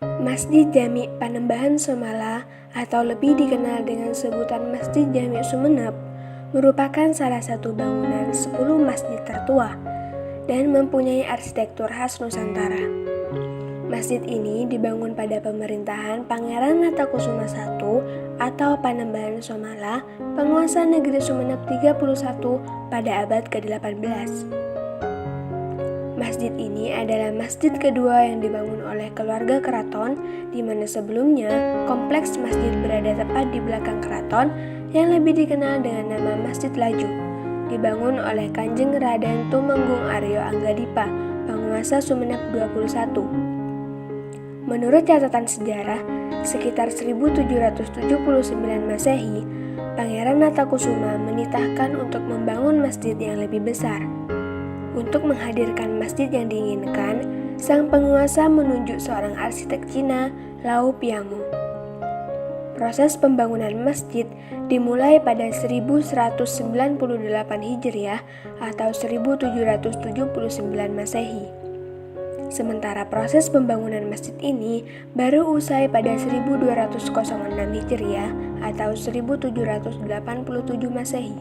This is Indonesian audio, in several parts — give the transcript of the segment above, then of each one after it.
Masjid Jami Panembahan Somala atau lebih dikenal dengan sebutan Masjid Jami Sumeneb merupakan salah satu bangunan 10 masjid tertua dan mempunyai arsitektur khas Nusantara. Masjid ini dibangun pada pemerintahan Pangeran Natakusuma I atau Panembahan Somala, penguasa negeri Sumeneb 31 pada abad ke-18. Masjid ini adalah masjid kedua yang dibangun oleh keluarga keraton, di mana sebelumnya kompleks masjid berada tepat di belakang keraton yang lebih dikenal dengan nama Masjid Laju, dibangun oleh Kanjeng Raden Tumenggung Aryo Anggadipa, penguasa Sumeneb 21. Menurut catatan sejarah, sekitar 1779 Masehi, Pangeran Natakusuma menitahkan untuk membangun masjid yang lebih besar. Untuk menghadirkan masjid yang diinginkan, sang penguasa menunjuk seorang arsitek Cina, Lau Piangu. Proses pembangunan masjid dimulai pada 1198 Hijriah atau 1779 Masehi. Sementara proses pembangunan masjid ini baru usai pada 1206 Hijriah atau 1787 Masehi.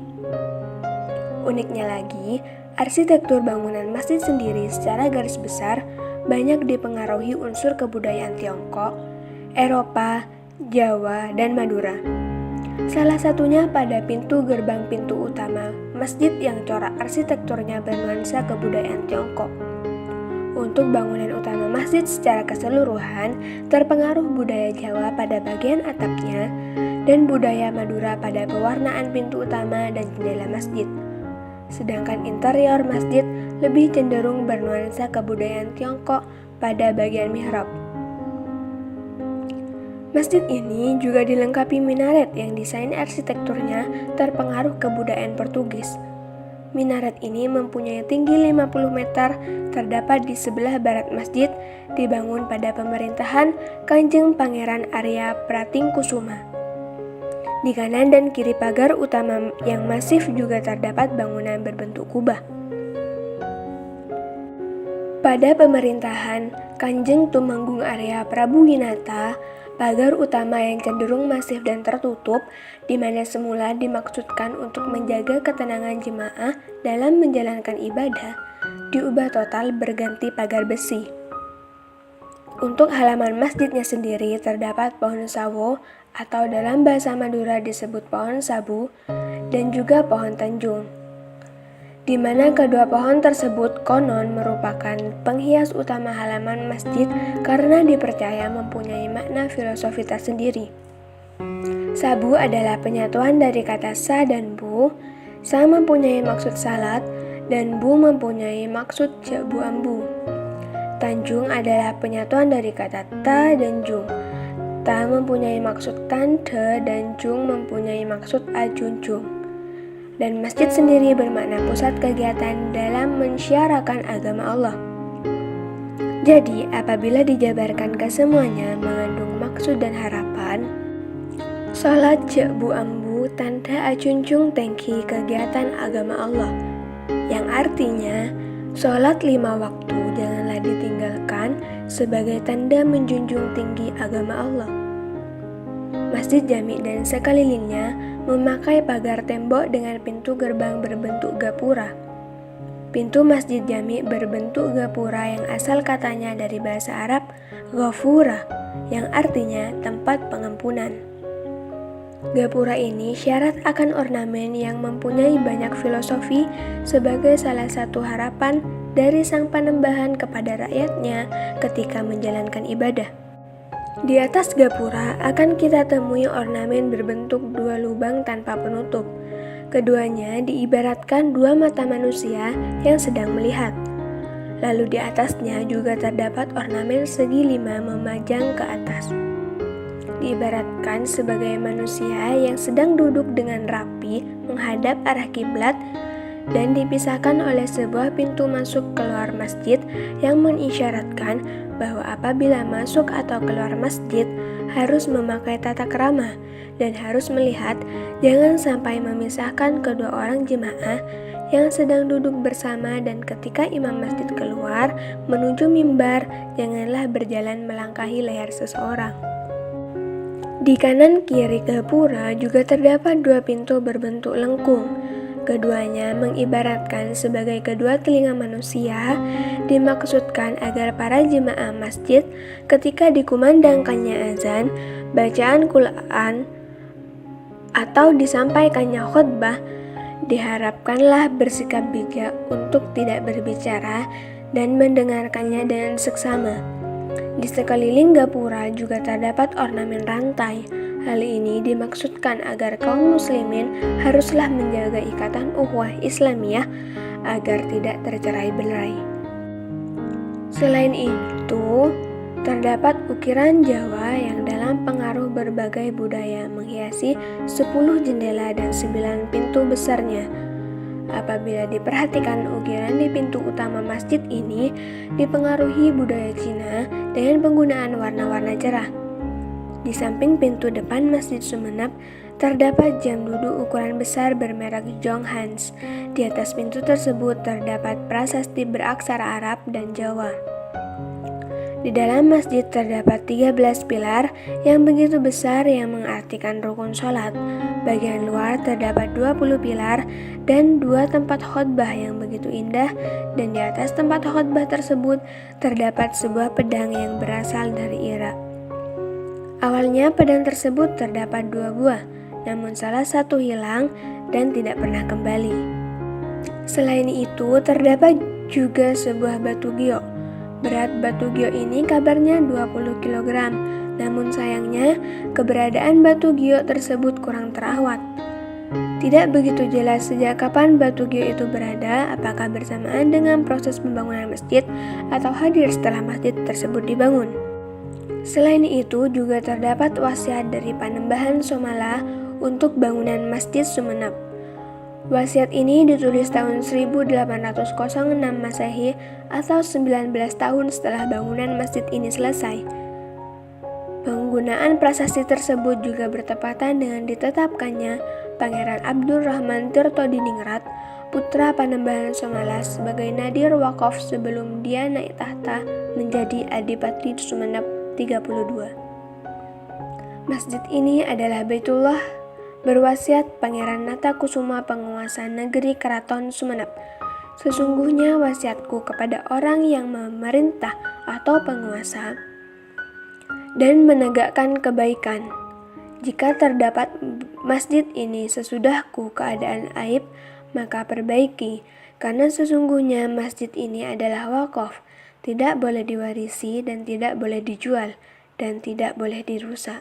Uniknya lagi, arsitektur bangunan masjid sendiri secara garis besar banyak dipengaruhi unsur kebudayaan Tiongkok, Eropa, Jawa, dan Madura. Salah satunya pada pintu gerbang pintu utama masjid yang corak arsitekturnya bernuansa kebudayaan Tiongkok. Untuk bangunan utama masjid secara keseluruhan terpengaruh budaya Jawa pada bagian atapnya dan budaya Madura pada pewarnaan pintu utama dan jendela masjid. Sedangkan interior masjid lebih cenderung bernuansa kebudayaan Tiongkok pada bagian mihrab. Masjid ini juga dilengkapi minaret yang desain arsitekturnya terpengaruh kebudayaan Portugis. Minaret ini mempunyai tinggi 50 meter, terdapat di sebelah barat masjid, dibangun pada pemerintahan Kanjeng Pangeran Arya Pratingkusuma. Di kanan dan kiri pagar utama yang masif juga terdapat bangunan berbentuk kubah. Pada pemerintahan Kanjeng Tumenggung Arya Prabu Winata, pagar utama yang cenderung masif dan tertutup, di mana semula dimaksudkan untuk menjaga ketenangan jemaah dalam menjalankan ibadah, diubah total berganti pagar besi. Untuk halaman masjidnya sendiri terdapat pohon sawo atau dalam bahasa Madura disebut pohon sabu dan juga pohon tanjung, di mana kedua pohon tersebut konon merupakan penghias utama halaman masjid karena dipercaya mempunyai makna filosofi tersendiri. Sabu adalah penyatuan dari kata sa dan bu. Sa mempunyai maksud salat dan bu mempunyai maksud jabu ambu. Tanjung adalah penyatuan dari kata ta dan jung. Ta mempunyai maksud tante dan jung mempunyai maksud ajunjung. Dan masjid sendiri bermakna pusat kegiatan dalam mensyarakan agama Allah. Jadi, apabila dijabarkan kesemuanya mengandung maksud dan harapan, salat jabu ambu tanda ajunjung tengki kegiatan agama Allah, yang artinya salat 5 waktu janganlah ditinggalkan sebagai tanda menjunjung tinggi agama Allah. Masjid Jami dan sekelilingnya memakai pagar tembok dengan pintu gerbang berbentuk gapura. Pintu Masjid Jami berbentuk gapura yang asal katanya dari bahasa Arab ghafura, yang artinya tempat pengampunan. Gapura ini syarat akan ornamen yang mempunyai banyak filosofi sebagai salah satu harapan dari sang panembahan kepada rakyatnya ketika menjalankan ibadah. Di atas gapura akan kita temui ornamen berbentuk 2 lubang tanpa penutup. Keduanya diibaratkan 2 mata manusia yang sedang melihat. Lalu di atasnya juga terdapat ornamen segi 5 memajang ke atas. Diibaratkan sebagai manusia yang sedang duduk dengan rapi menghadap arah kiblat dan dipisahkan oleh sebuah pintu masuk keluar masjid yang mengisyaratkan bahwa apabila masuk atau keluar masjid harus memakai tata krama dan harus melihat jangan sampai memisahkan kedua orang jemaah yang sedang duduk bersama, dan ketika imam masjid keluar menuju mimbar, janganlah berjalan melangkahi leher seseorang. Di kanan kiri gapura juga terdapat dua pintu berbentuk lengkung. Keduanya mengibaratkan sebagai kedua telinga manusia, dimaksudkan agar para jemaah masjid ketika dikumandangkannya azan, bacaan Quran, atau disampaikannya khutbah, diharapkanlah bersikap bijak untuk tidak berbicara dan mendengarkannya dengan seksama. Di sekeliling gapura juga terdapat ornamen rantai. Hal ini dimaksudkan agar kaum muslimin haruslah menjaga ikatan ukhuwah Islamiyah agar tidak tercerai-berai. Selain itu, terdapat ukiran Jawa yang dalam pengaruh berbagai budaya menghiasi 10 jendela dan 9 pintu besarnya. Apabila diperhatikan, ukiran di pintu utama masjid ini dipengaruhi budaya Cina dengan penggunaan warna-warna cerah. Di samping pintu depan Masjid Sumenep terdapat jam duduk ukuran besar bermerek Jonghans. Di atas pintu tersebut terdapat prasasti beraksara Arab dan Jawa. Di dalam masjid terdapat 13 pilar yang begitu besar yang mengartikan rukun sholat. Bagian luar terdapat 20 pilar dan 2 tempat khotbah yang begitu indah, dan di atas tempat khotbah tersebut terdapat sebuah pedang yang berasal dari Irak. Awalnya pedang tersebut terdapat 2 buah, namun salah satu hilang dan tidak pernah kembali. Selain itu terdapat juga sebuah batu giok. Berat batu giok ini kabarnya 20 kg, namun sayangnya keberadaan batu giok tersebut kurang terawat. Tidak begitu jelas sejak kapan batu giok itu berada, apakah bersamaan dengan proses pembangunan masjid atau hadir setelah masjid tersebut dibangun. Selain itu juga terdapat wasiat dari Panembahan Somala untuk bangunan Masjid Sumenep. Wasiat ini ditulis tahun 1806 Masehi atau 19 tahun setelah bangunan masjid ini selesai. Penggunaan prasasti tersebut juga bertepatan dengan ditetapkannya Pangeran Abdurrahman Tirtodiningrat, putra Panembahan Somala, sebagai Nadir Wakaf sebelum dia naik tahta menjadi Adipati Sumenep 32. Masjid ini adalah Baitullah, berwasiat Pangeran Natakusuma, penguasa negeri Keraton Sumenep. Sesungguhnya wasiatku kepada orang yang memerintah atau penguasa dan menegakkan kebaikan. Jika terdapat masjid ini sesudahku keadaan aib, maka perbaiki, karena sesungguhnya masjid ini adalah wakaf, tidak boleh diwarisi dan tidak boleh dijual dan tidak boleh dirusak.